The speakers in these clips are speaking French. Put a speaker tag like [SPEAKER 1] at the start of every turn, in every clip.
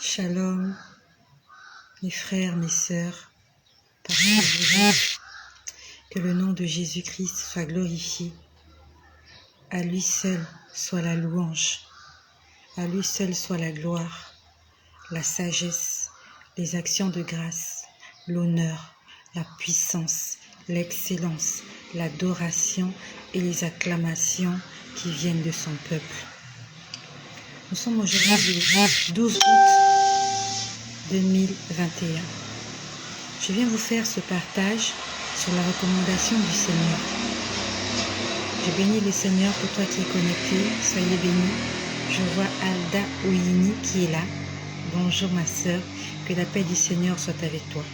[SPEAKER 1] Shalom, mes frères, mes sœurs, partout où vous êtes, que le nom de Jésus-Christ soit glorifié. À lui seul soit la louange, à lui seul soit la gloire, la sagesse, les actions de grâce, l'honneur, la puissance, l'excellence, l'adoration et les acclamations qui viennent de son peuple. Nous sommes aujourd'hui le 12 août 2021. Je viens vous faire ce partage sur la recommandation du Seigneur. Je bénis le Seigneur pour toi qui es connecté. Soyez bénis. Je vois Alda Ouini qui est là. Bonjour ma sœur. Que la paix du Seigneur soit avec toi.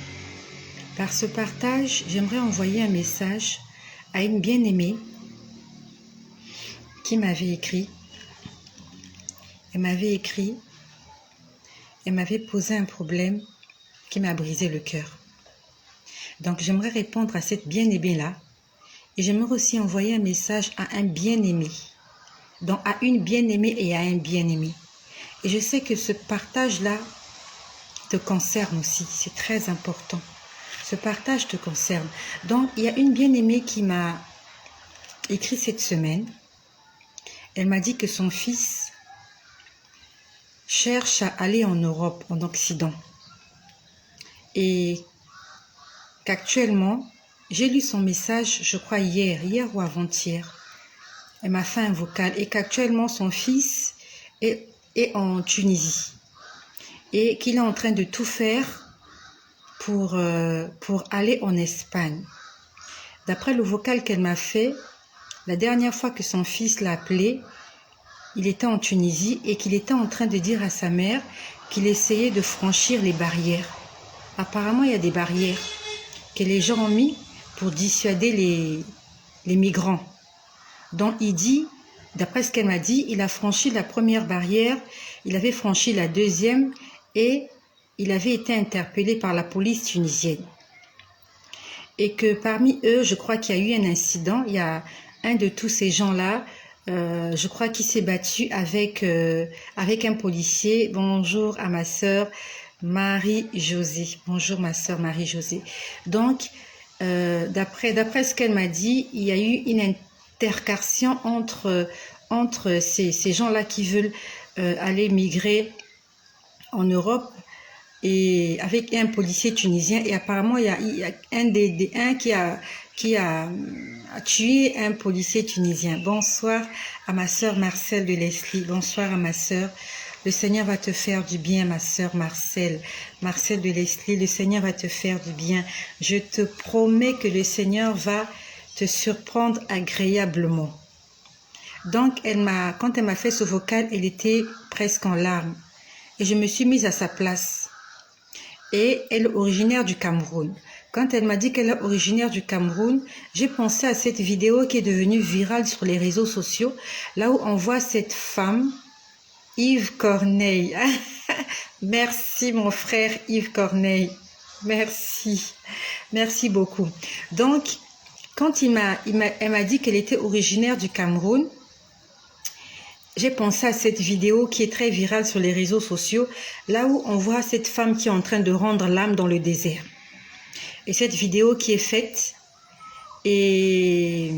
[SPEAKER 1] Par ce partage, j'aimerais envoyer un message à une bien-aimée qui m'avait écrit. Elle m'avait posé un problème qui m'a brisé le cœur. Donc j'aimerais répondre à cette bien-aimée-là et j'aimerais aussi envoyer un message à un bien-aimé, donc à une bien-aimée et à un bien-aimé. Et je sais que ce partage-là te concerne aussi, c'est très important. Ce partage te concerne. Donc il y a une bien-aimée qui m'a écrit cette semaine. Elle m'a dit que son fils cherche à aller en Europe, en Occident. Et qu'actuellement, j'ai lu son message, je crois hier ou avant-hier. Elle m'a fait un vocal et qu'actuellement son fils est en Tunisie et qu'il est en train de tout faire pour aller en Espagne. D'après le vocal qu'elle m'a fait, la dernière fois que son fils l'a appelé, il était en Tunisie et qu'il était en train de dire à sa mère qu'il essayait de franchir les barrières. Apparemment, il y a des barrières que les gens ont mis pour dissuader les migrants. Donc il dit, d'après ce qu'elle m'a dit, il a franchi la première barrière, il avait franchi la deuxième et il avait été interpellé par la police tunisienne. Et que parmi eux, je crois qu'il y a eu un incident, il y a un de tous ces gens-là, je crois qu'il s'est battu avec un policier. Bonjour à ma sœur Marie-Josée. Bonjour ma sœur Marie-Josée. Donc, d'après ce qu'elle m'a dit, il y a eu une intercartion entre ces gens-là qui veulent aller migrer en Europe et avec un policier tunisien. Et apparemment, il y a un qui a tué un policier tunisien. Bonsoir à ma sœur Marcel de Leslie. Bonsoir à ma sœur. Le Seigneur va te faire du bien, ma sœur Marcel de Leslie. Le Seigneur va te faire du bien. Je te promets que le Seigneur va te surprendre agréablement. Donc, quand elle m'a fait ce vocal, elle était presque en larmes. Et je me suis mise à sa place. Et elle est originaire du Cameroun. Quand elle m'a dit qu'elle est originaire du Cameroun, j'ai pensé à cette vidéo qui est devenue virale sur les réseaux sociaux, là où on voit cette femme, Yves Corneille. Merci mon frère Yves Corneille. Merci. Merci beaucoup. Donc, quand elle m'a dit qu'elle était originaire du Cameroun, j'ai pensé à cette vidéo qui est très virale sur les réseaux sociaux, là où on voit cette femme qui est en train de rendre l'âme dans le désert. Et cette vidéo qui est faite, et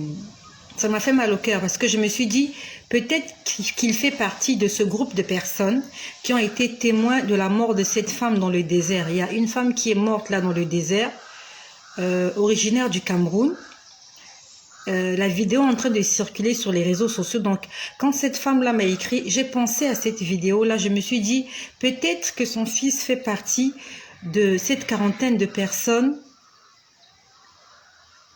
[SPEAKER 1] ça m'a fait mal au cœur parce que je me suis dit, peut-être qu'il fait partie de ce groupe de personnes qui ont été témoins de la mort de cette femme dans le désert. Il y a une femme qui est morte là dans le désert, originaire du Cameroun. La vidéo est en train de circuler sur les réseaux sociaux. Donc, quand cette femme-là m'a écrit, j'ai pensé à cette vidéo-là. Je me suis dit, peut-être que son fils fait partie de cette quarantaine de personnes.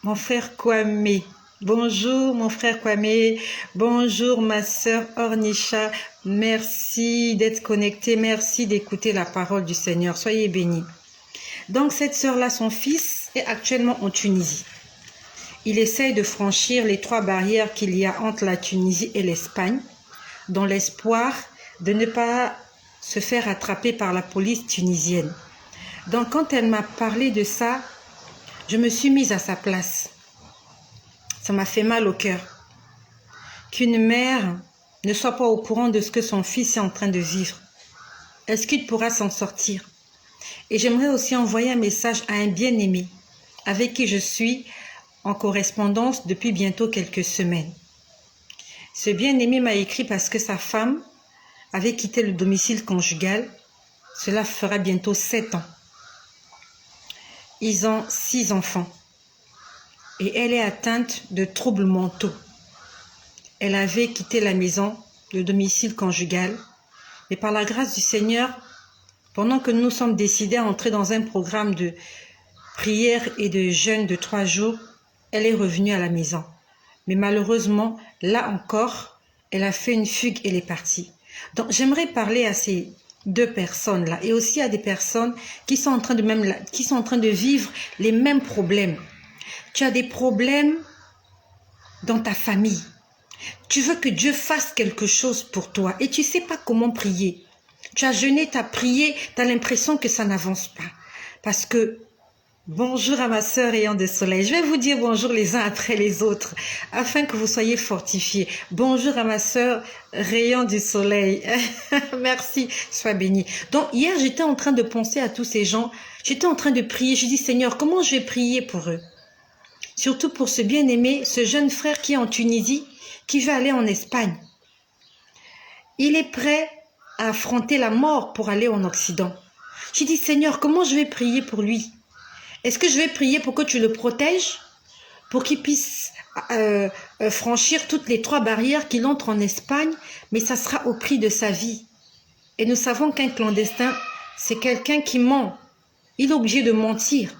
[SPEAKER 1] Mon frère Kwame. Bonjour, mon frère Kwame. Bonjour, ma sœur Ornisha. Merci d'être connecté. Merci d'écouter la parole du Seigneur. Soyez bénis. Donc, cette sœur-là, son fils est actuellement en Tunisie. Il essaye de franchir les 3 barrières qu'il y a entre la Tunisie et l'Espagne, dans l'espoir de ne pas se faire attraper par la police tunisienne. Donc, quand elle m'a parlé de ça, je me suis mise à sa place. Ça m'a fait mal au cœur. Qu'une mère ne soit pas au courant de ce que son fils est en train de vivre. Est-ce qu'il pourra s'en sortir? Et j'aimerais aussi envoyer un message à un bien-aimé avec qui je suis en correspondance depuis bientôt quelques semaines. Ce bien-aimé m'a écrit parce que sa femme avait quitté le domicile conjugal. Cela fera bientôt 7 ans. Ils ont 6 enfants. Et elle est atteinte de troubles mentaux. Elle avait quitté la maison, le domicile conjugal. Mais par la grâce du Seigneur, pendant que nous sommes décidés à entrer dans un programme de prière et de jeûne de 3 jours, elle est revenue à la maison. Mais malheureusement, là encore, elle a fait une fugue et elle est partie. Donc, j'aimerais parler à ces 2 personnes-là et aussi à des personnes qui sont en train de vivre les mêmes problèmes. Tu as des problèmes dans ta famille. Tu veux que Dieu fasse quelque chose pour toi et tu ne sais pas comment prier. Tu as jeûné, tu as prié, tu as l'impression que ça n'avance pas. Parce que, bonjour à ma sœur Rayon du Soleil. Je vais vous dire bonjour les uns après les autres, afin que vous soyez fortifiés. Bonjour à ma sœur Rayon du Soleil. Merci, sois bénie. Donc, hier, j'étais en train de penser à tous ces gens. J'étais en train de prier. Je dis, Seigneur, comment je vais prier pour eux? Surtout pour ce bien-aimé, ce jeune frère qui est en Tunisie, qui veut aller en Espagne. Il est prêt à affronter la mort pour aller en Occident. J'ai dit, Seigneur, comment je vais prier pour lui? Est-ce que je vais prier pour que tu le protèges? Pour qu'il puisse franchir toutes les 3 barrières qu'il entre en Espagne, mais ça sera au prix de sa vie. Et nous savons qu'un clandestin, c'est quelqu'un qui ment. Il est obligé de mentir.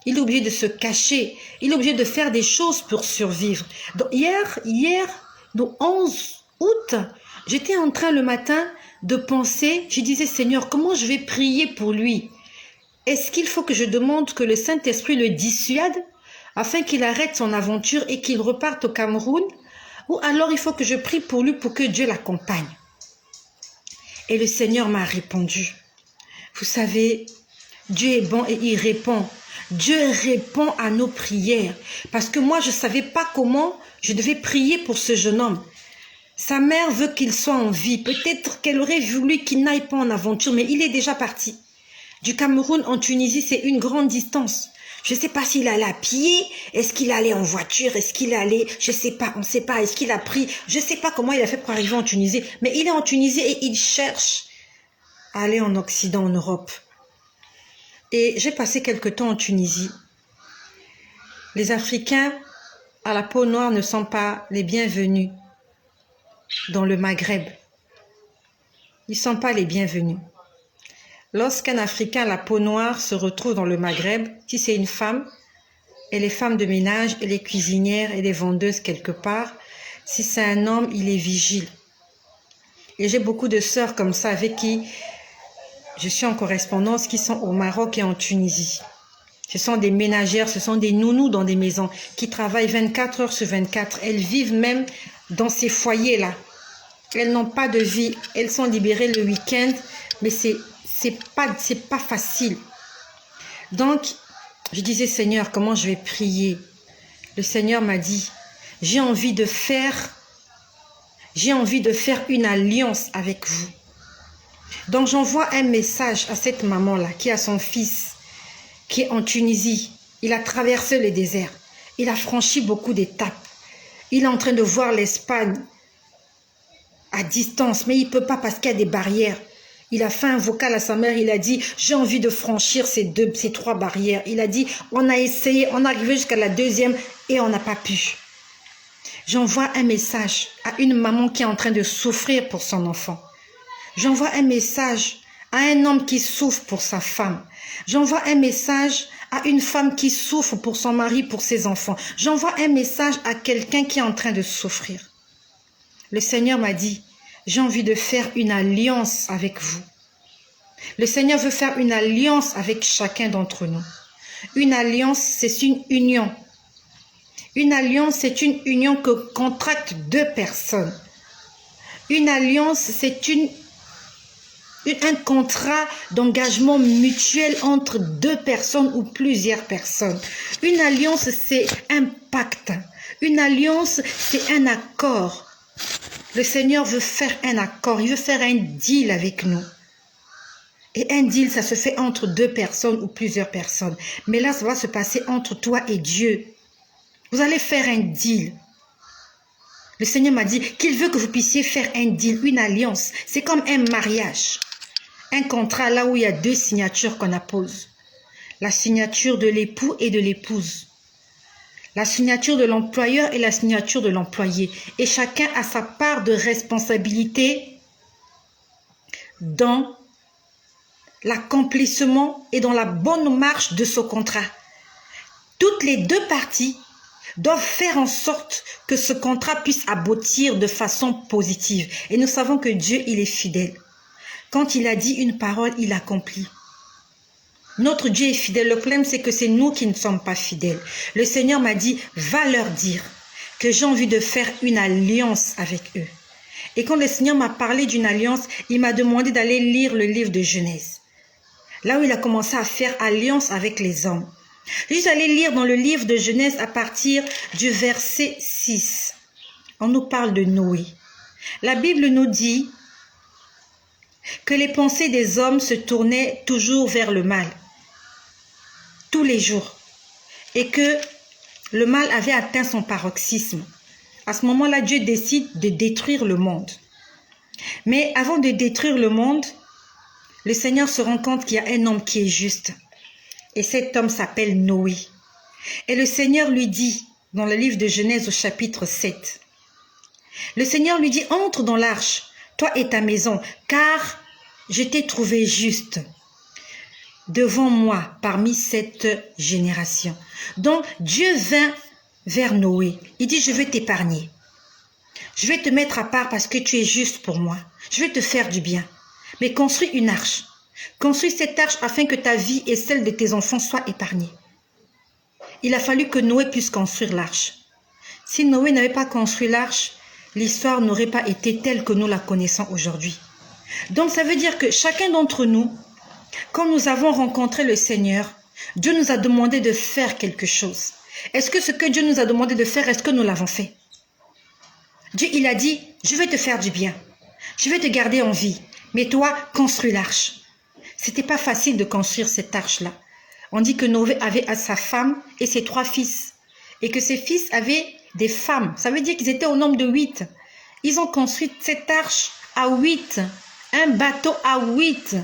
[SPEAKER 1] Il est obligé de se cacher. Il est obligé de faire des choses pour survivre. Donc hier, le 11 août, j'étais en train le matin de penser, je disais, Seigneur, comment je vais prier pour lui? Est-ce qu'il faut que je demande que le Saint-Esprit le dissuade afin qu'il arrête son aventure et qu'il reparte au Cameroun? Ou alors il faut que je prie pour lui pour que Dieu l'accompagne? Et le Seigneur m'a répondu. Vous savez, Dieu est bon et il répond. Dieu répond à nos prières. Parce que moi, je ne savais pas comment je devais prier pour ce jeune homme. Sa mère veut qu'il soit en vie. Peut-être qu'elle aurait voulu qu'il n'aille pas en aventure, mais il est déjà parti. Du Cameroun en Tunisie, c'est une grande distance. Je ne sais pas s'il allait à pied, est-ce qu'il allait en voiture, est-ce qu'il allait, je ne sais pas, on ne sait pas, est-ce qu'il a pris, je ne sais pas comment il a fait pour arriver en Tunisie, mais il est en Tunisie et il cherche à aller en Occident, en Europe. Et j'ai passé quelque temps en Tunisie. Les Africains à la peau noire ne sont pas les bienvenus dans le Maghreb. Ils ne sont pas les bienvenus. Lorsqu'un Africain à la peau noire se retrouve dans le Maghreb, si c'est une femme, elle est femme de ménage, elle est cuisinière, elle est vendeuse quelque part. Si c'est un homme, il est vigile. Et j'ai beaucoup de sœurs comme ça avec qui je suis en correspondance, qui sont au Maroc et en Tunisie. Ce sont des ménagères, ce sont des nounous dans des maisons qui travaillent 24 heures sur 24. Elles vivent même dans ces foyers-là. Elles n'ont pas de vie. Elles sont libérées le week-end, mais c'est pas facile. Donc, je disais, Seigneur, comment je vais prier? Le Seigneur m'a dit, j'ai envie de faire une alliance avec vous. Donc, j'envoie un message à cette maman-là qui a son fils, qui est en Tunisie. Il a traversé le désert. Il a franchi beaucoup d'étapes. Il est en train de voir l'Espagne à distance, mais il ne peut pas parce qu'il y a des barrières. Il a fait un vocal à sa mère, il a dit, j'ai envie de franchir ces 3 barrières. Il a dit, on a essayé, on est arrivé jusqu'à la 2e et on n'a pas pu. J'envoie un message à une maman qui est en train de souffrir pour son enfant. J'envoie un message à un homme qui souffre pour sa femme. J'envoie un message à une femme qui souffre pour son mari, pour ses enfants. J'envoie un message à quelqu'un qui est en train de souffrir. Le Seigneur m'a dit, j'ai envie de faire une alliance avec vous. Le Seigneur veut faire une alliance avec chacun d'entre nous. Une alliance, c'est une union. Une alliance, c'est une union que contractent 2 personnes. Une alliance, c'est un contrat d'engagement mutuel entre 2 personnes ou plusieurs personnes. Une alliance, c'est un pacte. Une alliance, c'est un accord. Le Seigneur veut faire un accord, il veut faire un deal avec nous. Et un deal, ça se fait entre deux personnes ou plusieurs personnes. Mais là, ça va se passer entre toi et Dieu. Vous allez faire un deal. Le Seigneur m'a dit qu'il veut que vous puissiez faire un deal, une alliance. C'est comme un mariage. Un contrat là où il y a deux signatures qu'on appose. La signature de l'époux et de l'épouse. La signature de l'employeur et la signature de l'employé. Et chacun a sa part de responsabilité dans l'accomplissement et dans la bonne marche de ce contrat. Toutes les deux parties doivent faire en sorte que ce contrat puisse aboutir de façon positive. Et nous savons que Dieu, il est fidèle. Quand il a dit une parole, il accomplit. Notre Dieu est fidèle. Le problème, c'est que c'est nous qui ne sommes pas fidèles. Le Seigneur m'a dit, va leur dire que j'ai envie de faire une alliance avec eux. Et quand le Seigneur m'a parlé d'une alliance, il m'a demandé d'aller lire le livre de Genèse. Là où il a commencé à faire alliance avec les hommes. Je suis allée lire dans le livre de Genèse à partir du verset 6. On nous parle de Noé. La Bible nous dit que les pensées des hommes se tournaient toujours vers le mal, tous les jours, et que le mal avait atteint son paroxysme. À ce moment-là, Dieu décide de détruire le monde. Mais avant de détruire le monde, le Seigneur se rend compte qu'il y a un homme qui est juste. Et cet homme s'appelle Noé. Et le Seigneur lui dit, dans le livre de Genèse au chapitre 7, le Seigneur lui dit, entre dans l'arche, toi et ta maison, car je t'ai trouvé juste devant moi parmi cette génération. Donc Dieu vint vers Noé. Il dit, je vais t'épargner. Je vais te mettre à part parce que tu es juste pour moi. Je vais te faire du bien. Mais construis une arche. Construis cette arche afin que ta vie et celle de tes enfants soient épargnées. Il a fallu que Noé puisse construire l'arche. Si Noé n'avait pas construit l'arche, l'histoire n'aurait pas été telle que nous la connaissons aujourd'hui. Donc ça veut dire que chacun d'entre nous, quand nous avons rencontré le Seigneur, Dieu nous a demandé de faire quelque chose. Est-ce que ce que Dieu nous a demandé de faire, est-ce que nous l'avons fait? Dieu, il a dit, je vais te faire du bien. Je vais te garder en vie. Mais toi, construis l'arche. C'était pas facile de construire cette arche-là. On dit que Noé avait sa femme et ses 3 fils. Et que ses fils avaient des femmes. Ça veut dire qu'ils étaient au nombre de 8. Ils ont construit cette arche à 8. Un bateau à 8.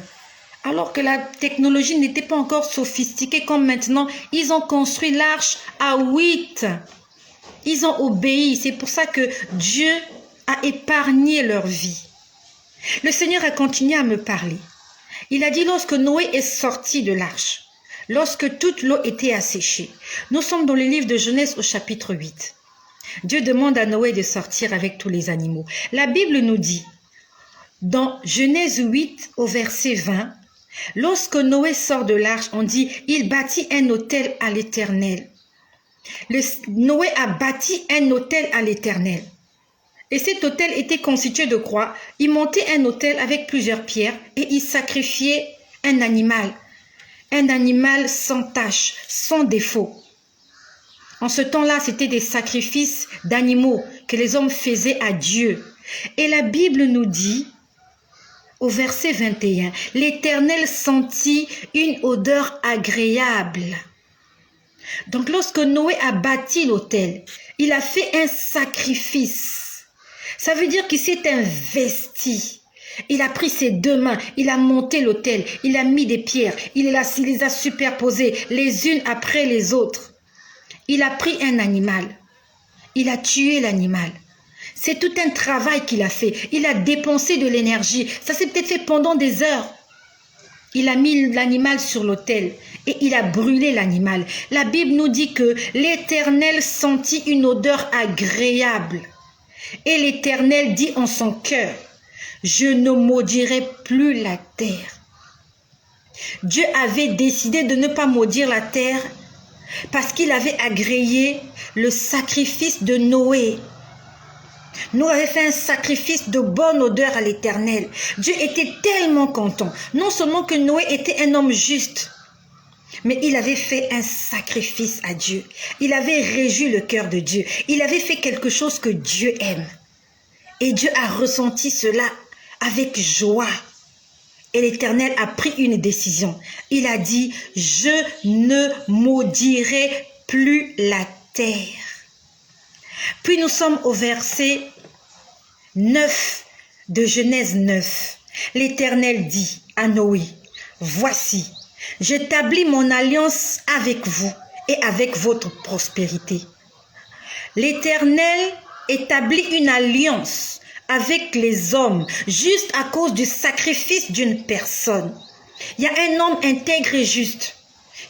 [SPEAKER 1] Alors que la technologie n'était pas encore sophistiquée comme maintenant. Ils ont construit l'arche à 8. Ils ont obéi. C'est pour ça que Dieu a épargné leur vie. Le Seigneur a continué à me parler. Il a dit lorsque Noé est sorti de l'arche, lorsque toute l'eau était asséchée. Nous sommes dans le livre de Genèse au chapitre 8. Dieu demande à Noé de sortir avec tous les animaux. La Bible nous dit, dans Genèse 8 au verset 20, lorsque Noé sort de l'arche, on dit, il bâtit un autel à l'Éternel. Noé a bâti un autel à l'Éternel. Et cet autel était constitué de croix. Il montait un autel avec plusieurs pierres et il sacrifiait un animal sans tache, sans défaut. En ce temps-là, c'était des sacrifices d'animaux que les hommes faisaient à Dieu. Et la Bible nous dit, au verset 21, l'Éternel sentit une odeur agréable. Donc lorsque Noé a bâti l'autel, il a fait un sacrifice. Ça veut dire qu'il s'est investi. Il a pris ses 2 mains, il a monté l'autel, il a mis des pierres, il les a superposées les unes après les autres. Il a pris un animal, il a tué l'animal. C'est tout un travail qu'il a fait. Il a dépensé de l'énergie. Ça s'est peut-être fait pendant des heures. Il a mis l'animal sur l'autel et il a brûlé l'animal. La Bible nous dit que l'Éternel sentit une odeur agréable. Et l'Éternel dit en son cœur, je ne maudirai plus la terre. Dieu avait décidé de ne pas maudire la terre parce qu'il avait agréé le sacrifice de Noé. Noé avait fait un sacrifice de bonne odeur à l'Éternel. Dieu était tellement content. Non seulement que Noé était un homme juste, mais il avait fait un sacrifice à Dieu. Il avait réjoui le cœur de Dieu. Il avait fait quelque chose que Dieu aime. Et Dieu a ressenti cela avec joie. Et l'Éternel a pris une décision. Il a dit, je ne maudirai plus la terre. Puis nous sommes au verset 9 de Genèse 9. L'Éternel dit à Noé, voici, j'établis mon alliance avec vous et avec votre prospérité. L'Éternel établit une alliance avec les hommes juste à cause du sacrifice d'une personne. Il y a un homme intègre et juste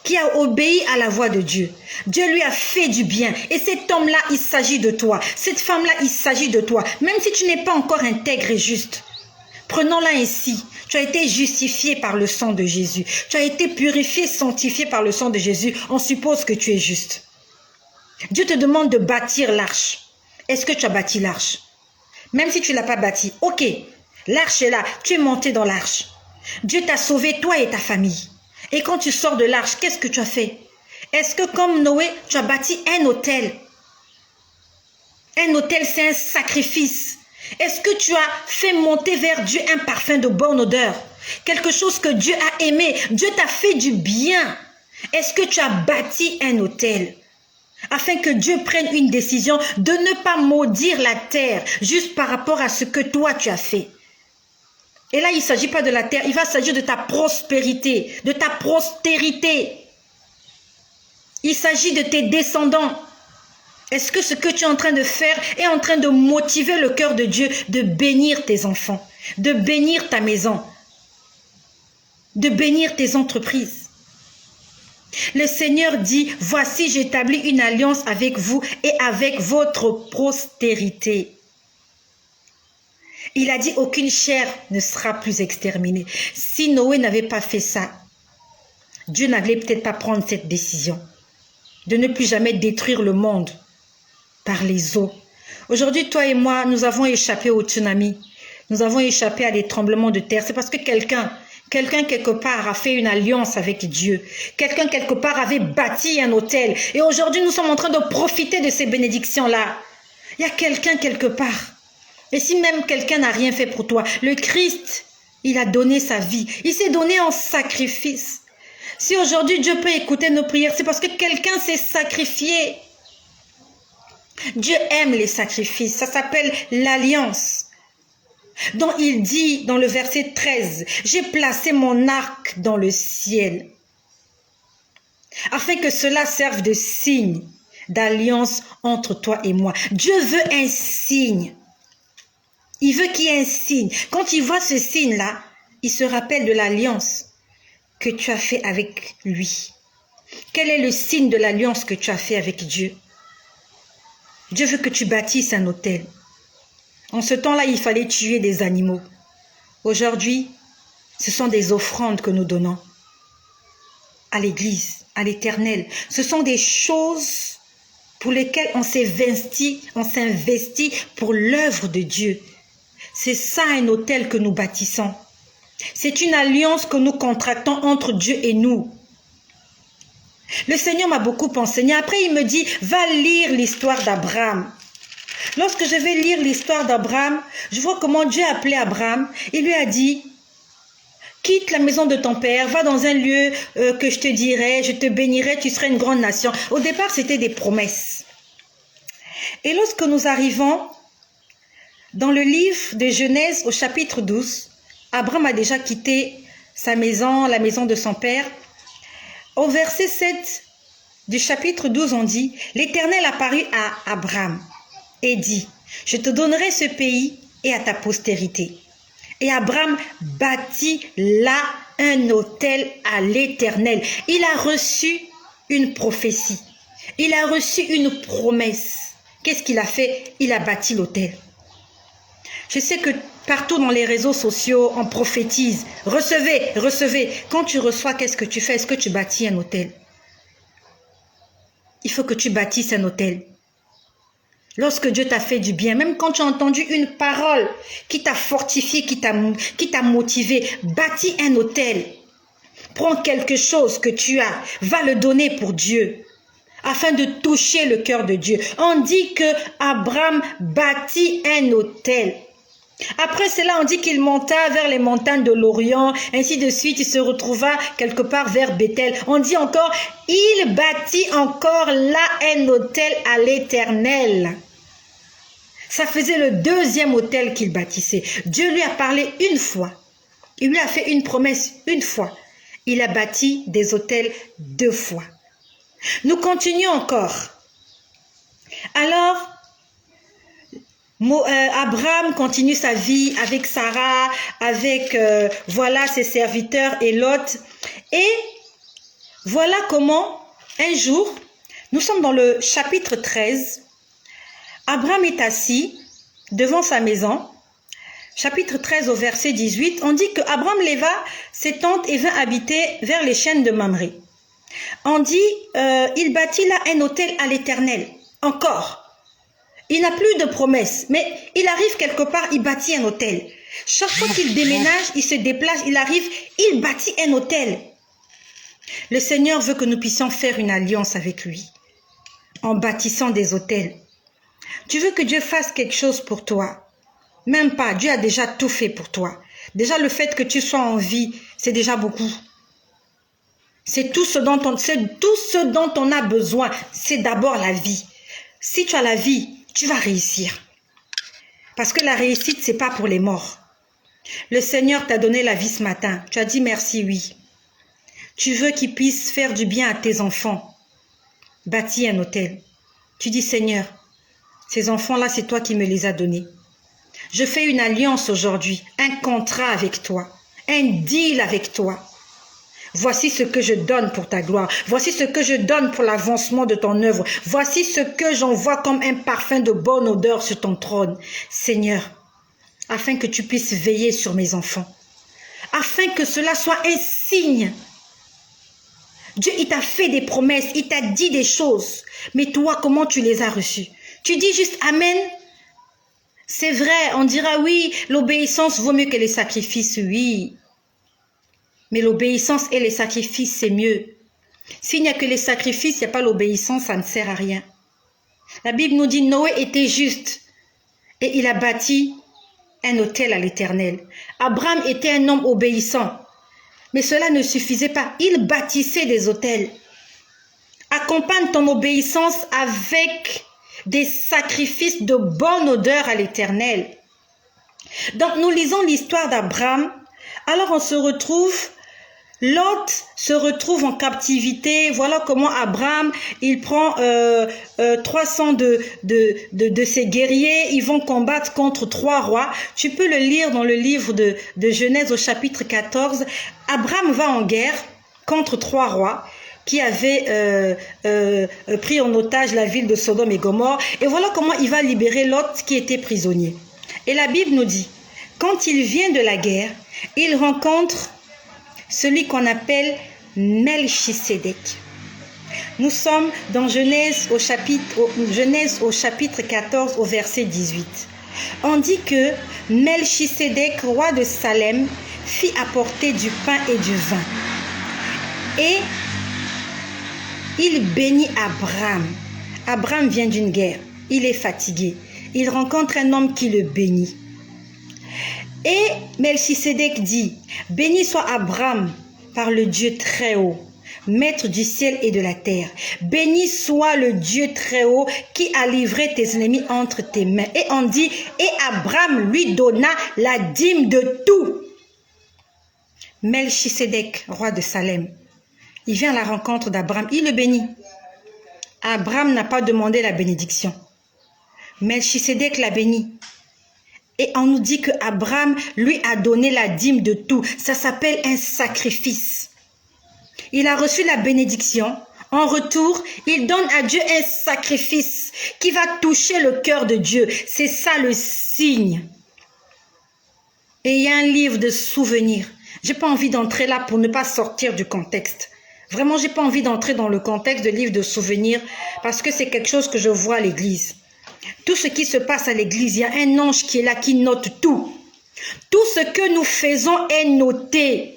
[SPEAKER 1] qui a obéi à la voix de Dieu. Dieu lui a fait du bien. Et cet homme-là, il s'agit de toi. Cette femme-là, il s'agit de toi. Même si tu n'es pas encore intègre et juste. Prenons-la ainsi. Tu as été justifié par le sang de Jésus. Tu as été purifié, sanctifié par le sang de Jésus. On suppose que tu es juste. Dieu te demande de bâtir l'arche. Est-ce que tu as bâti l'arche? Même si tu ne l'as pas bâti. Ok, l'arche est là. Tu es monté dans l'arche. Dieu t'a sauvé, toi et ta famille. Et quand tu sors de l'arche, qu'est-ce que tu as fait? Est-ce que comme Noé, tu as bâti un autel? Un autel, c'est un sacrifice. Est-ce que tu as fait monter vers Dieu un parfum de bonne odeur? Quelque chose que Dieu a aimé. Dieu t'a fait du bien. Est-ce que tu as bâti un autel? Afin que Dieu prenne une décision de ne pas maudire la terre juste par rapport à ce que toi tu as fait. Et là, il ne s'agit pas de la terre, il va s'agir de ta prospérité, de ta postérité. Il s'agit de tes descendants. Est-ce que ce que tu es en train de faire est en train de motiver le cœur de Dieu de bénir tes enfants, de bénir ta maison, de bénir tes entreprises? Le Seigneur dit, voici j'établis une alliance avec vous et avec votre postérité. Il a dit, aucune chair ne sera plus exterminée. Si Noé n'avait pas fait ça, Dieu n'allait peut-être pas prendre cette décision de ne plus jamais détruire le monde par les eaux. Aujourd'hui, toi et moi, nous avons échappé au tsunami. Nous avons échappé à des tremblements de terre. C'est parce que quelqu'un quelque part a fait une alliance avec Dieu. Quelqu'un quelque part avait bâti un autel. Et aujourd'hui, nous sommes en train de profiter de ces bénédictions-là. Il y a quelqu'un quelque part. Et si même quelqu'un n'a rien fait pour toi, le Christ, il a donné sa vie. Il s'est donné en sacrifice. Si aujourd'hui Dieu peut écouter nos prières, c'est parce que quelqu'un s'est sacrifié. Dieu aime les sacrifices. Ça s'appelle l'alliance. Donc il dit dans le verset 13, « J'ai placé mon arc dans le ciel, afin que cela serve de signe d'alliance entre toi et moi. » Dieu veut un signe. Il veut qu'il y ait un signe. Quand il voit ce signe-là, il se rappelle de l'alliance que tu as fait avec lui. Quel est le signe de l'alliance que tu as fait avec Dieu? Dieu veut que tu bâtisses un autel. En ce temps-là, il fallait tuer des animaux. Aujourd'hui, ce sont des offrandes que nous donnons à l'Église, à l'Éternel. Ce sont des choses pour lesquelles on s'investit pour l'œuvre de Dieu. C'est ça un autel que nous bâtissons. C'est une alliance que nous contractons entre Dieu et nous. Le Seigneur m'a beaucoup enseigné. Après, il me dit, va lire l'histoire d'Abraham. Lorsque je vais lire l'histoire d'Abraham, je vois comment Dieu a appelé Abraham. Il lui a dit, quitte la maison de ton père, va dans un lieu que je te dirai, je te bénirai, tu seras une grande nation. Au départ, c'était des promesses. Et lorsque nous arrivons dans le livre de Genèse au chapitre 12, Abraham a déjà quitté sa maison, la maison de son père. Au verset 7 du chapitre 12, on dit, « L'Éternel apparut à Abraham et dit, « Je te donnerai ce pays et à ta postérité. » Et Abraham bâtit là un autel à l'Éternel. Il a reçu une prophétie. Il a reçu une promesse. Qu'est-ce qu'il a fait? Il a bâti l'autel. Je sais que partout dans les réseaux sociaux, on prophétise. Recevez, recevez. Quand tu reçois, qu'est-ce que tu fais? Est-ce que tu bâtis un autel? Il faut que tu bâtisses un autel. Lorsque Dieu t'a fait du bien, même quand tu as entendu une parole qui t'a fortifié, qui t'a motivé, bâtis un autel. Prends quelque chose que tu as, va le donner pour Dieu, afin de toucher le cœur de Dieu. On dit que Abraham bâtit un autel. Après cela, on dit qu'il monta vers les montagnes de l'Orient, ainsi de suite, il se retrouva quelque part vers Bethel. On dit encore, il bâtit encore là un autel à l'Éternel. Ça faisait le deuxième autel qu'il bâtissait. Dieu lui a parlé une fois. Il lui a fait une promesse une fois. Il a bâti des autels 2 fois. Nous continuons encore. Alors, Abraham continue sa vie avec Sarah, avec voilà ses serviteurs et Lot. Et voilà comment, un jour, nous sommes dans le chapitre 13, Abraham est assis devant sa maison. Chapitre 13 au verset 18, on dit que Abraham leva ses tentes et vint habiter vers les chaînes de Mamré. On dit, il bâtit là un autel à l'Éternel. Encore. Il n'a plus de promesse, mais il arrive quelque part, il bâtit un autel. Chaque fois qu'il déménage, il se déplace, il arrive, il bâtit un autel. Le Seigneur veut que nous puissions faire une alliance avec lui, en bâtissant des autels. Tu veux que Dieu fasse quelque chose pour toi? Même pas, Dieu a déjà tout fait pour toi. Déjà le fait que tu sois en vie, c'est déjà beaucoup. C'est tout ce dont on a besoin, c'est d'abord la vie. Si tu as la vie, tu vas réussir. Parce que la réussite, c'est pas pour les morts. Le Seigneur t'a donné la vie ce matin. Tu as dit merci, oui. Tu veux qu'il puisse faire du bien à tes enfants. Bâtis un autel. Tu dis, Seigneur, ces enfants-là, c'est toi qui me les as donnés. Je fais une alliance aujourd'hui, un contrat avec toi, un deal avec toi. Voici ce que je donne pour ta gloire. Voici ce que je donne pour l'avancement de ton œuvre. Voici ce que j'envoie comme un parfum de bonne odeur sur ton trône. Seigneur, afin que tu puisses veiller sur mes enfants. Afin que cela soit un signe. Dieu, il t'a fait des promesses, il t'a dit des choses. Mais toi, comment tu les as reçues? Tu dis juste Amen. C'est vrai, on dira oui, l'obéissance vaut mieux que les sacrifices, oui. Mais l'obéissance et les sacrifices, c'est mieux. S'il n'y a que les sacrifices, il n'y a pas l'obéissance, ça ne sert à rien. La Bible nous dit Noé était juste et il a bâti un autel à l'Éternel. Abraham était un homme obéissant, mais cela ne suffisait pas. Il bâtissait des autels. Accompagne ton obéissance avec des sacrifices de bonne odeur à l'Éternel. Donc nous lisons l'histoire d'Abraham. Alors on se retrouve, Lot se retrouve en captivité. Voilà comment Abraham, il prend 300 de ses guerriers. Ils vont combattre contre 3 rois. Tu peux le lire dans le livre de Genèse au chapitre 14. Abraham va en guerre contre 3 rois qui avaient pris en otage la ville de Sodome et Gomorrhe. Et voilà comment il va libérer Lot qui était prisonnier. Et la Bible nous dit, quand il vient de la guerre, il rencontre celui qu'on appelle Melchisédek. Nous sommes dans Genèse au chapitre 14 au verset 18. On dit que Melchisédek, roi de Salem, fit apporter du pain et du vin. Et il bénit Abraham. Abraham vient d'une guerre. Il est fatigué. Il rencontre un homme qui le bénit. Et Melchisédek dit, « Béni soit Abraham par le Dieu très haut, maître du ciel et de la terre. Béni soit le Dieu très haut qui a livré tes ennemis entre tes mains. » Et on dit, « Et Abraham lui donna la dîme de tout. » Melchisédek, roi de Salem, il vient à la rencontre d'Abraham, il le bénit. Abraham n'a pas demandé la bénédiction. Melchisédek l'a béni. Et on nous dit que Abraham lui a donné la dîme de tout. Ça s'appelle un sacrifice. Il a reçu la bénédiction. En retour, il donne à Dieu un sacrifice qui va toucher le cœur de Dieu. C'est ça le signe. Et il y a un livre de souvenirs. J'ai pas envie d'entrer là pour ne pas sortir du contexte. Vraiment, j'ai pas envie d'entrer dans le contexte de livre de souvenirs parce que c'est quelque chose que je vois à l'église. Tout ce qui se passe à l'église, il y a un ange qui est là, qui note tout. Tout ce que nous faisons est noté.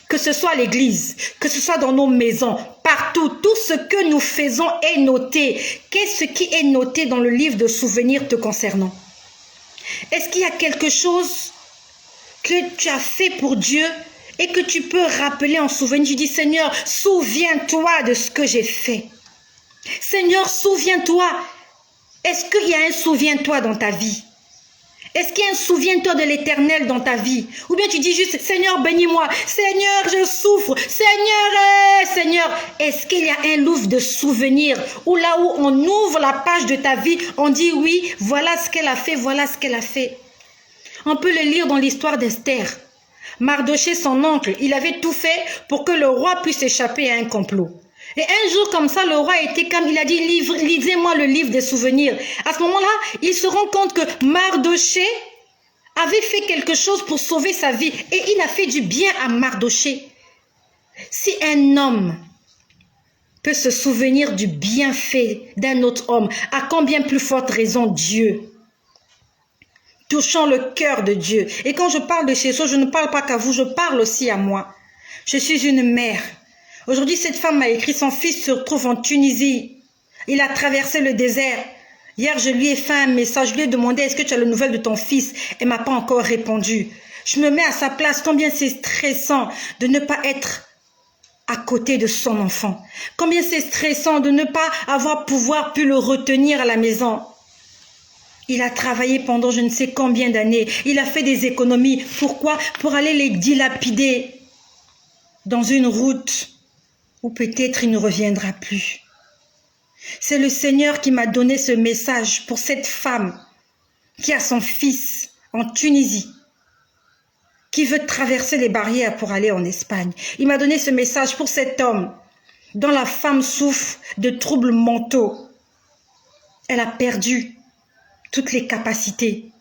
[SPEAKER 1] Que ce soit à l'église, que ce soit dans nos maisons, partout, tout ce que nous faisons est noté. Qu'est-ce qui est noté dans le livre de souvenirs te concernant? Est-ce qu'il y a quelque chose que tu as fait pour Dieu et que tu peux rappeler en souvenir? Tu dis, Seigneur, souviens-toi de ce que j'ai fait. Seigneur, souviens-toi. Est-ce qu'il y a un souviens-toi dans ta vie? Est-ce qu'il y a un souviens-toi de l'Éternel dans ta vie? Ou bien tu dis juste, Seigneur, bénis-moi. Seigneur, je souffre. Seigneur, Seigneur. Est-ce qu'il y a un livre de souvenirs où là où on ouvre la page de ta vie, on dit oui, voilà ce qu'elle a fait, voilà ce qu'elle a fait. On peut le lire dans l'histoire d'Esther. Mardoché, son oncle, il avait tout fait pour que le roi puisse échapper à un complot. Et un jour comme ça, le roi était calme, il a dit, lisez-moi le livre des souvenirs. À ce moment-là, il se rend compte que Mardoché avait fait quelque chose pour sauver sa vie. Et il a fait du bien à Mardoché. Si un homme peut se souvenir du bienfait d'un autre homme, à combien plus forte raison Dieu? Touchons le cœur de Dieu. Et quand je parle de ces choses, je ne parle pas qu'à vous, je parle aussi à moi. Je suis une mère. Aujourd'hui, cette femme m'a écrit, son fils se retrouve en Tunisie. Il a traversé le désert. Hier, je lui ai fait un message, je lui ai demandé, est-ce que tu as les nouvelles de ton fils? Elle ne m'a pas encore répondu. Je me mets à sa place, combien c'est stressant de ne pas être à côté de son enfant. Combien c'est stressant de ne pas avoir pouvoir pu le retenir à la maison. Il a travaillé pendant je ne sais combien d'années. Il a fait des économies. Pourquoi? Pour aller les dilapider dans une route où peut-être il ne reviendra plus. C'est le Seigneur qui m'a donné ce message pour cette femme qui a son fils en Tunisie, qui veut traverser les barrières pour aller en Espagne. Il m'a donné ce message pour cet homme dont la femme souffre de troubles mentaux. Elle a perdu toutes les capacités.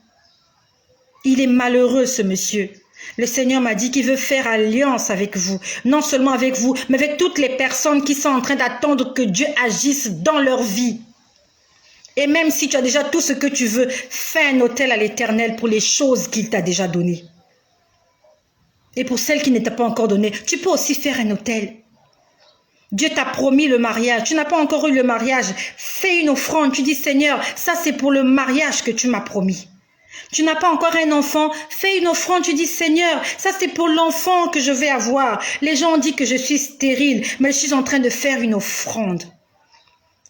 [SPEAKER 1] Il est malheureux, ce monsieur. Le Seigneur m'a dit qu'il veut faire alliance avec vous. Non seulement avec vous, mais avec toutes les personnes qui sont en train d'attendre que Dieu agisse dans leur vie. Et même si tu as déjà tout ce que tu veux, fais un autel à l'Éternel pour les choses qu'il t'a déjà données. Et pour celles qui ne t'ont pas encore données, tu peux aussi faire un autel. Dieu t'a promis le mariage. Tu n'as pas encore eu le mariage. Fais une offrande. Tu dis, Seigneur, ça c'est pour le mariage que tu m'as promis. Tu n'as pas encore un enfant. Fais une offrande. Tu dis, Seigneur, ça c'est pour l'enfant que je vais avoir. Les gens ont dit que je suis stérile, mais je suis en train de faire une offrande.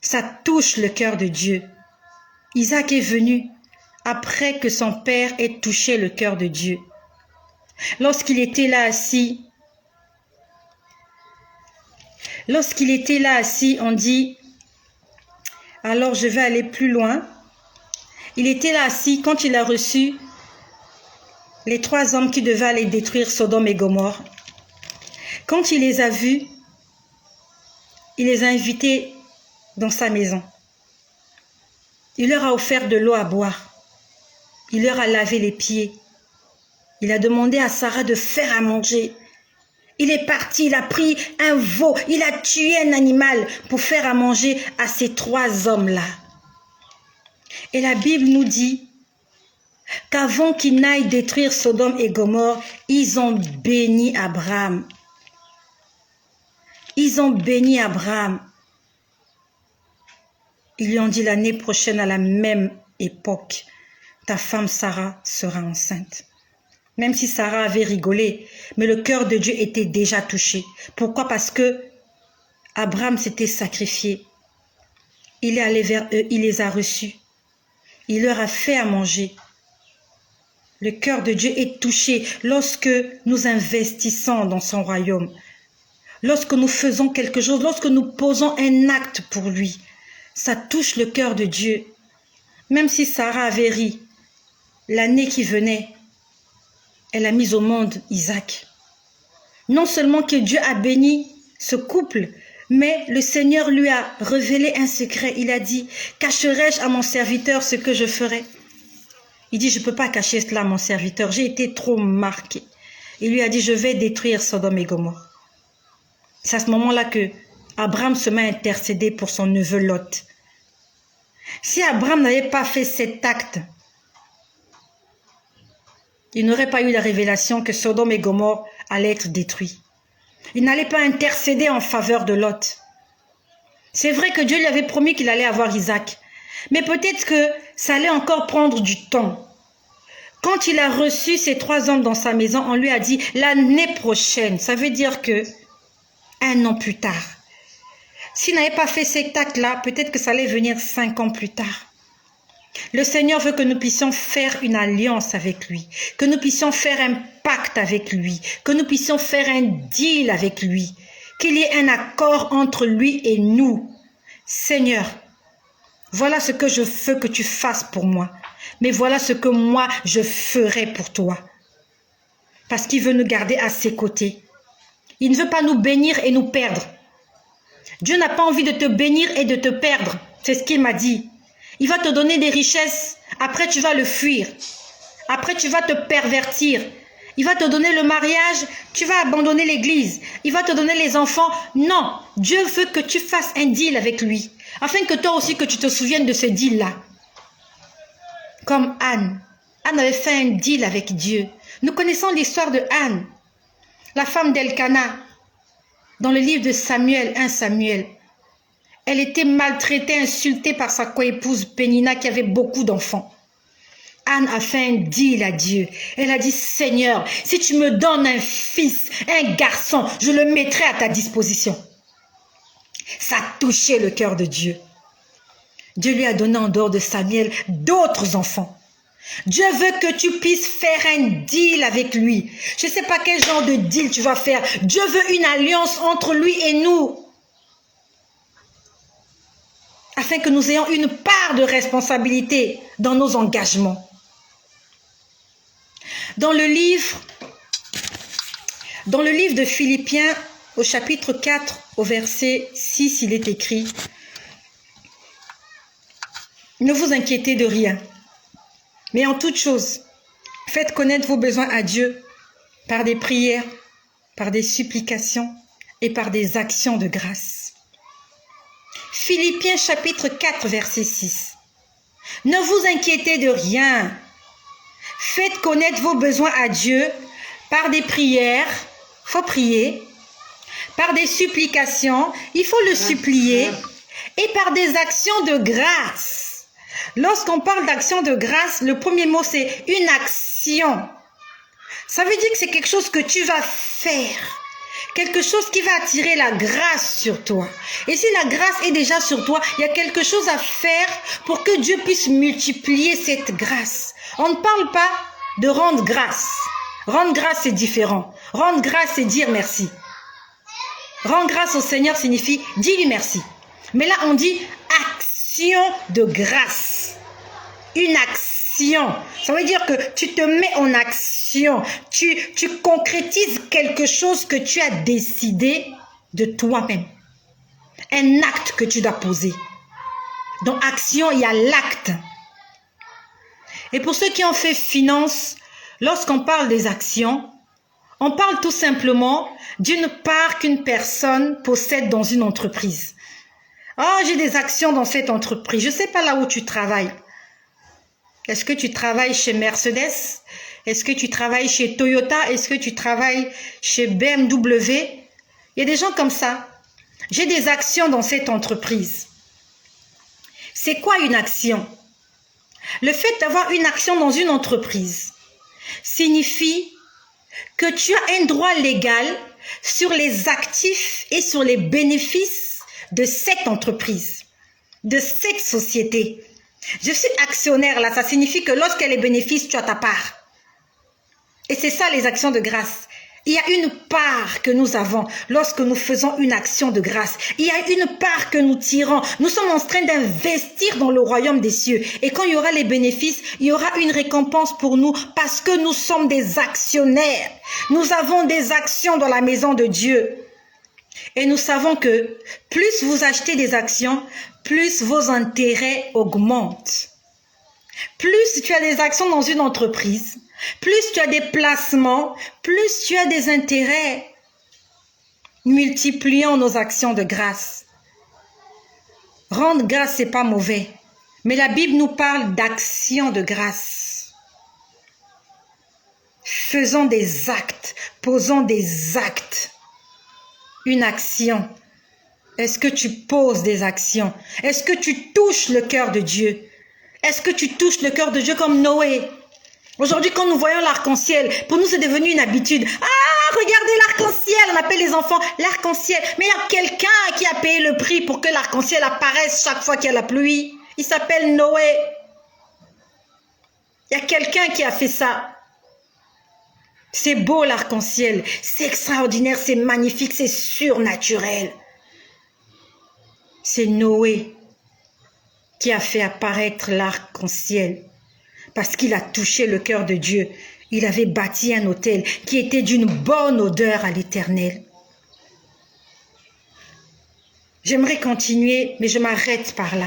[SPEAKER 1] Ça touche le cœur de Dieu. Isaac est venu après que son père ait touché le cœur de Dieu. Lorsqu'il était là assis, on dit, alors je vais aller plus loin. Il était là assis quand il a reçu les 3 hommes qui devaient aller détruire Sodome et Gomorrhe. Quand il les a vus, il les a invités dans sa maison. Il leur a offert de l'eau à boire. Il leur a lavé les pieds. Il a demandé à Sarah de faire à manger. Il est parti, il a pris un veau, il a tué un animal pour faire à manger à ces 3 hommes-là. Et la Bible nous dit qu'avant qu'ils n'aillent détruire Sodome et Gomorrhe, ils ont béni Abraham. Ils ont béni Abraham. Ils lui ont dit l'année prochaine à la même époque, ta femme Sarah sera enceinte. Même si Sarah avait rigolé, mais le cœur de Dieu était déjà touché. Pourquoi? Parce que Abraham s'était sacrifié. Il est allé vers eux, il les a reçus. Il leur a fait à manger. Le cœur de Dieu est touché lorsque nous investissons dans son royaume. Lorsque nous faisons quelque chose, lorsque nous posons un acte pour lui. Ça touche le cœur de Dieu. Même si Sarah avait ri, l'année qui venait, elle a mis au monde Isaac. Non seulement que Dieu a béni ce couple, mais le Seigneur lui a révélé un secret. Il a dit, cacherai-je à mon serviteur ce que je ferai? Il dit, je ne peux pas cacher cela à mon serviteur. J'ai été trop marqué. Il lui a dit, je vais détruire Sodome et Gomorrhe. C'est à ce moment-là que Abraham se met à intercéder pour son neveu Lot. Si Abraham n'avait pas fait cet acte, il n'aurait pas eu la révélation que Sodome et Gomorrhe allaient être détruits. Il n'allait pas intercéder en faveur de Lot. C'est vrai que Dieu lui avait promis qu'il allait avoir Isaac. Mais peut-être que ça allait encore prendre du temps. Quand il a reçu ces 3 hommes dans sa maison, on lui a dit l'année prochaine. Ça veut dire que 1 an plus tard. S'il n'avait pas fait cet acte-là, peut-être que ça allait venir 5 ans plus tard. Le Seigneur veut que nous puissions faire une alliance avec lui, que nous puissions faire un pacte avec lui, que nous puissions faire un deal avec lui, qu'il y ait un accord entre lui et nous. Seigneur, voilà ce que je veux que tu fasses pour moi, mais voilà ce que moi je ferai pour toi. Parce qu'il veut nous garder à ses côtés. Il ne veut pas nous bénir et nous perdre. Dieu n'a pas envie de te bénir et de te perdre. C'est ce qu'il m'a dit. Il va te donner des richesses. Après, tu vas le fuir. Après, tu vas te pervertir. Il va te donner le mariage. Tu vas abandonner l'église. Il va te donner les enfants. Non, Dieu veut que tu fasses un deal avec lui. Afin que toi aussi, que tu te souviennes de ce deal-là. Comme Anne. Anne avait fait un deal avec Dieu. Nous connaissons l'histoire de Anne, la femme d'Elkana. Dans le livre de Samuel, 1 Samuel, elle était maltraitée, insultée par sa coépouse Pénina qui avait beaucoup d'enfants. Anne a fait un deal à Dieu. Elle a dit, Seigneur, si tu me donnes un fils, un garçon, je le mettrai à ta disposition. Ça a touché le cœur de Dieu. Dieu lui a donné en dehors de Samuel d'autres enfants. Dieu veut que tu puisses faire un deal avec lui. Je ne sais pas quel genre de deal tu vas faire. Dieu veut une alliance entre lui et nous. Afin que nous ayons une part de responsabilité dans nos engagements. Dans le livre de Philippiens, au chapitre 4, au verset 6, il est écrit « Ne vous inquiétez de rien. Mais en toute chose, faites connaître vos besoins à Dieu par des prières, par des supplications et par des actions de grâce. » Philippiens chapitre 4 verset 6. Ne vous inquiétez de rien. Faites connaître vos besoins à Dieu par des prières, il faut prier, par des supplications, il faut le supplier, et par des actions de grâce. Lorsqu'on parle d'action de grâce, le premier mot c'est une action. Ça veut dire que c'est quelque chose que tu vas faire. Quelque chose qui va attirer la grâce sur toi. Et si la grâce est déjà sur toi, il y a quelque chose à faire pour que Dieu puisse multiplier cette grâce. On ne parle pas de rendre grâce. Rendre grâce, c'est différent. Rendre grâce, c'est dire merci. Rendre grâce au Seigneur signifie dis-lui merci. Mais là, on dit action de grâce. Une action. Ça veut dire que tu te mets en action. Tu concrétises quelque chose que tu as décidé de toi-même. Un acte que tu dois poser. Dans action, il y a l'acte. Et pour ceux qui ont fait finance, lorsqu'on parle des actions, on parle tout simplement d'une part qu'une personne possède dans une entreprise. Oh, j'ai des actions dans cette entreprise. Je ne sais pas là où tu travailles. Est-ce que tu travailles chez Mercedes? Est-ce que tu travailles chez Toyota? Est-ce que tu travailles chez BMW? Il y a des gens comme ça. J'ai des actions dans cette entreprise. C'est quoi une action? Le fait d'avoir une action dans une entreprise signifie que tu as un droit légal sur les actifs et sur les bénéfices de cette entreprise, de cette société. Je suis actionnaire là, ça signifie que lorsqu'elle est bénéfice, tu as ta part. Et c'est ça les actions de grâce. Il y a une part que nous avons lorsque nous faisons une action de grâce. Il y a une part que nous tirons. Nous sommes en train d'investir dans le royaume des cieux. Et quand il y aura les bénéfices, il y aura une récompense pour nous parce que nous sommes des actionnaires. Nous avons des actions dans la maison de Dieu. Et nous savons que plus vous achetez des actions, plus vos intérêts augmentent. Plus tu as des actions dans une entreprise, plus tu as des placements, plus tu as des intérêts. Multiplions nos actions de grâce. Rendre grâce, c'est pas mauvais. Mais la Bible nous parle d'actions de grâce. Faisons des actes, posons des actes. Une action. Est-ce que tu poses des actions? Est-ce que tu touches le cœur de Dieu? Est-ce que tu touches le cœur de Dieu comme Noé? Aujourd'hui, quand nous voyons l'arc-en-ciel, pour nous, c'est devenu une habitude. Ah, regardez l'arc-en-ciel, on appelle les enfants l'arc-en-ciel. Mais il y a quelqu'un qui a payé le prix pour que l'arc-en-ciel apparaisse chaque fois qu'il y a la pluie. Il s'appelle Noé. Il y a quelqu'un qui a fait ça. C'est beau l'arc-en-ciel, c'est extraordinaire, c'est magnifique, c'est surnaturel. C'est Noé qui a fait apparaître l'arc-en-ciel parce qu'il a touché le cœur de Dieu. Il avait bâti un autel qui était d'une bonne odeur à l'Éternel. J'aimerais continuer, mais je m'arrête par là.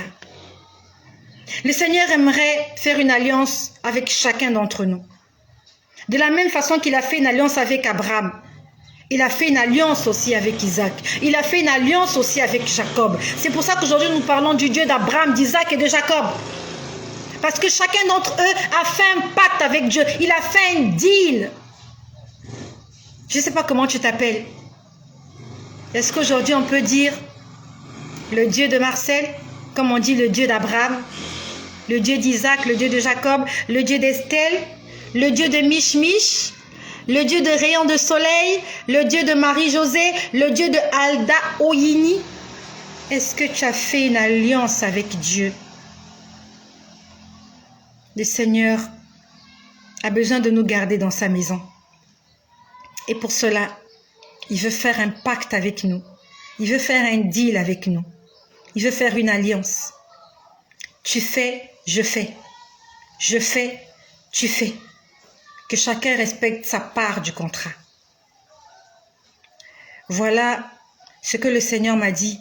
[SPEAKER 1] Le Seigneur aimerait faire une alliance avec chacun d'entre nous. De la même façon qu'il a fait une alliance avec Abraham, il a fait une alliance aussi avec Isaac. Il a fait une alliance aussi avec Jacob. C'est pour ça qu'aujourd'hui nous parlons du Dieu d'Abraham, d'Isaac et de Jacob. Parce que chacun d'entre eux a fait un pacte avec Dieu. Il a fait un deal. Je ne sais pas comment tu t'appelles. Est-ce qu'aujourd'hui on peut dire le Dieu de Marcel, comme on dit le Dieu d'Abraham, le Dieu d'Isaac, le Dieu de Jacob, le Dieu d'Estelle, le Dieu de Mich-Mich, le Dieu de Rayon de Soleil, le Dieu de Marie-Josée, le Dieu de Alda Oyini. Est-ce que tu as fait une alliance avec Dieu? Le Seigneur a besoin de nous garder dans sa maison. Et pour cela, il veut faire un pacte avec nous. Il veut faire un deal avec nous. Il veut faire une alliance. Tu fais, je fais. Je fais, tu fais. Que chacun respecte sa part du contrat. Voilà ce que le Seigneur m'a dit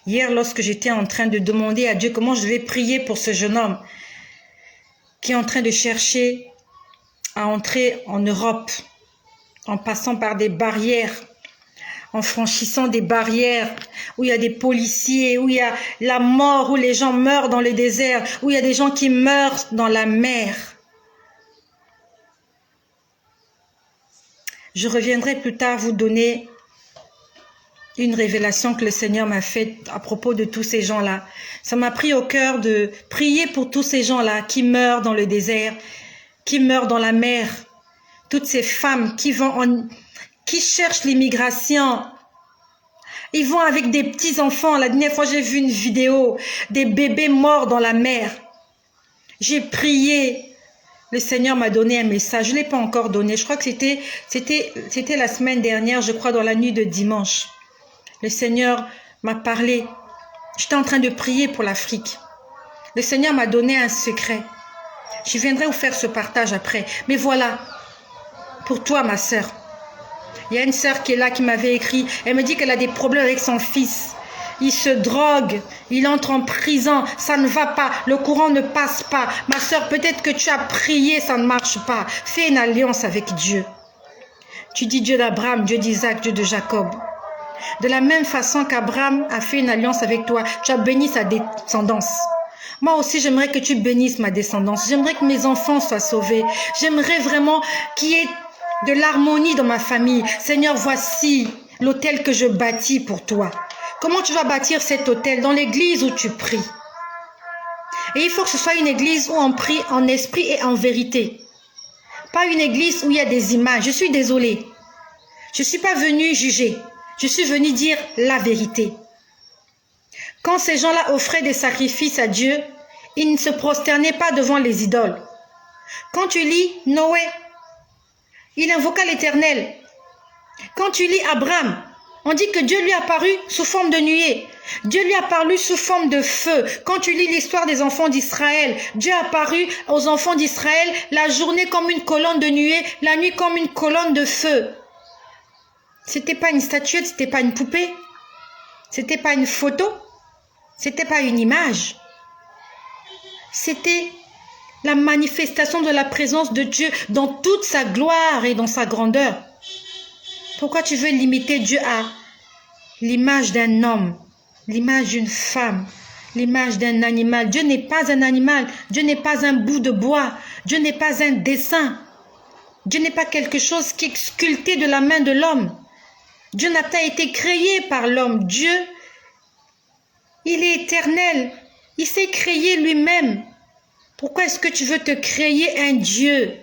[SPEAKER 1] hier lorsque j'étais en train de demander à Dieu comment je devais prier pour ce jeune homme qui est en train de chercher à entrer en Europe en passant par des barrières, en franchissant des barrières où il y a des policiers, où il y a la mort, où les gens meurent dans le désert, où il y a des gens qui meurent dans la mer. Je reviendrai plus tard vous donner une révélation que le Seigneur m'a faite à propos de tous ces gens-là. Ça m'a pris au cœur de prier pour tous ces gens-là qui meurent dans le désert, qui meurent dans la mer. Toutes ces femmes qui cherchent l'immigration. Ils vont avec des petits-enfants. La dernière fois, j'ai vu une vidéo des bébés morts dans la mer. J'ai prié. Le Seigneur m'a donné un message. Je ne l'ai pas encore donné. Je crois que c'était la semaine dernière, je crois, dans la nuit de dimanche. Le Seigneur m'a parlé. J'étais en train de prier pour l'Afrique. Le Seigneur m'a donné un secret. Je viendrai vous faire ce partage après. Mais voilà, pour toi, ma sœur. Il y a une sœur qui est là, qui m'avait écrit. Elle me dit qu'elle a des problèmes avec son fils. Il se drogue, il entre en prison, ça ne va pas, le courant ne passe pas. Ma sœur, peut-être que tu as prié, ça ne marche pas. Fais une alliance avec Dieu. Tu dis Dieu d'Abraham, Dieu d'Isaac, Dieu de Jacob. De la même façon qu'Abraham a fait une alliance avec toi, tu as béni sa descendance. Moi aussi, j'aimerais que tu bénisses ma descendance. J'aimerais que mes enfants soient sauvés. J'aimerais vraiment qu'il y ait de l'harmonie dans ma famille. Seigneur, voici l'autel que je bâtis pour toi. Comment tu vas bâtir cet autel? Dans l'église où tu pries. Et il faut que ce soit une église où on prie en esprit et en vérité. Pas une église où il y a des images. Je suis désolée. Je ne suis pas venue juger. Je suis venue dire la vérité. Quand ces gens-là offraient des sacrifices à Dieu, ils ne se prosternaient pas devant les idoles. Quand tu lis Noé, il invoqua l'Éternel. Quand tu lis Abraham, on dit que Dieu lui a apparu sous forme de nuée. Dieu lui a apparu sous forme de feu. Quand tu lis l'histoire des enfants d'Israël, Dieu a apparu aux enfants d'Israël la journée comme une colonne de nuée, la nuit comme une colonne de feu. C'était pas une statuette, c'était pas une poupée. C'était pas une photo. C'était pas une image. C'était la manifestation de la présence de Dieu dans toute sa gloire et dans sa grandeur. Pourquoi tu veux limiter Dieu à l'image d'un homme, l'image d'une femme, l'image d'un animal? Dieu n'est pas un animal, Dieu n'est pas un bout de bois, Dieu n'est pas un dessin. Dieu n'est pas quelque chose qui est sculpté de la main de l'homme. Dieu n'a pas été créé par l'homme. Dieu, il est éternel. Il s'est créé lui-même. Pourquoi est-ce que tu veux te créer un Dieu?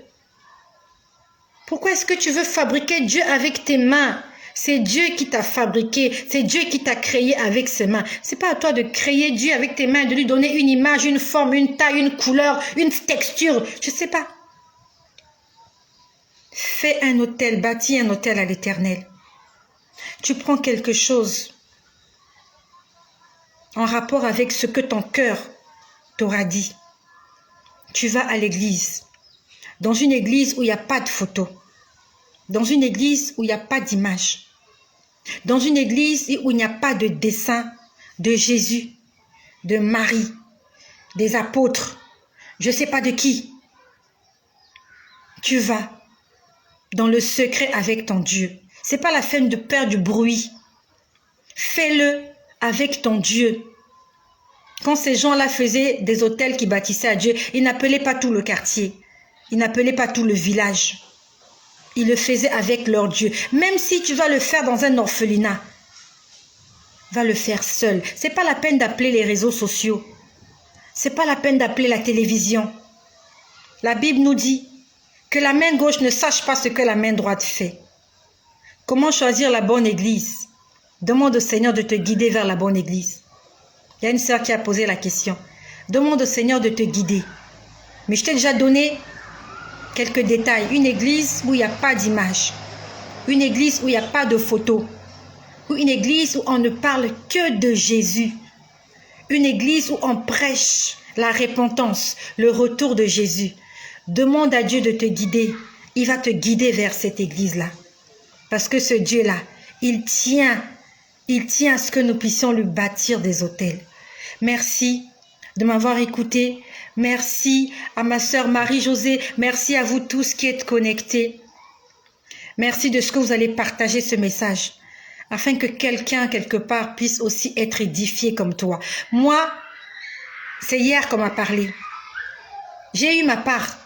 [SPEAKER 1] Pourquoi est-ce que tu veux fabriquer Dieu avec tes mains? C'est Dieu qui t'a fabriqué, c'est Dieu qui t'a créé avec ses mains. C'est pas à toi de créer Dieu avec tes mains, de lui donner une image, une forme, une taille, une couleur, une texture. Je sais pas. Fais un autel, bâtis un autel à l'Éternel. Tu prends quelque chose en rapport avec ce que ton cœur t'aura dit. Tu vas à l'église. Dans une église où il n'y a pas de photos. Dans une église où il n'y a pas d'image. Dans une église où il n'y a pas de dessin de Jésus, de Marie, des apôtres, je ne sais pas de qui. Tu vas dans le secret avec ton Dieu. Ce n'est pas la peine de faire du bruit. Fais-le avec ton Dieu. Quand ces gens-là faisaient des autels qui bâtissaient à Dieu, ils n'appelaient pas tout le quartier. Ils n'appelaient pas tout le village. Ils le faisaient avec leur Dieu. Même si tu vas le faire dans un orphelinat, va le faire seul. Ce n'est pas la peine d'appeler les réseaux sociaux. Ce n'est pas la peine d'appeler la télévision. La Bible nous dit que la main gauche ne sache pas ce que la main droite fait. Comment choisir la bonne église? Demande au Seigneur de te guider vers la bonne église. Il y a une sœur qui a posé la question. Demande au Seigneur de te guider. Mais je t'ai déjà donné quelques détails. Une église où il n'y a pas d'image. Une église où il n'y a pas de photos. Ou une église où on ne parle que de Jésus. Une église où on prêche la repentance, le retour de Jésus. Demande à Dieu de te guider. Il va te guider vers cette église-là. Parce que ce Dieu-là, il tient à ce que nous puissions lui bâtir des autels. Merci de m'avoir écouté. Merci à ma sœur Marie-Josée. Merci à vous tous qui êtes connectés. Merci de ce que vous allez partager ce message, afin que quelqu'un, quelque part, puisse aussi être édifié comme toi. Moi, c'est hier qu'on m'a parlé. J'ai eu ma part.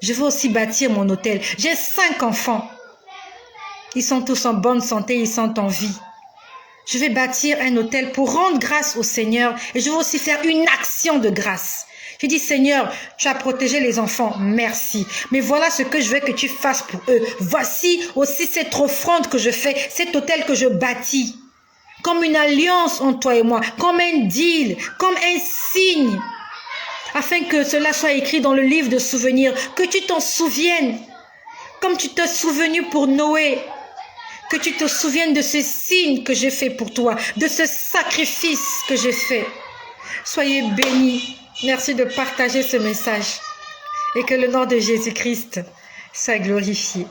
[SPEAKER 1] Je veux aussi bâtir mon hôtel. J'ai 5 enfants. Ils sont tous en bonne santé, ils sont en vie. Je vais bâtir un hôtel pour rendre grâce au Seigneur et je vais aussi faire une action de grâce. Je dis, Seigneur, tu as protégé les enfants, merci. Mais voilà ce que je veux que tu fasses pour eux. Voici aussi cette offrande que je fais, cet hôtel que je bâtis. Comme une alliance entre toi et moi, comme un deal, comme un signe. Afin que cela soit écrit dans le livre de souvenirs, que tu t'en souviennes. Comme tu t'es souvenu pour Noé. Que tu te souviennes de ce signe que j'ai fait pour toi, de ce sacrifice que j'ai fait. Soyez bénis. Merci de partager ce message et que le nom de Jésus-Christ soit glorifié.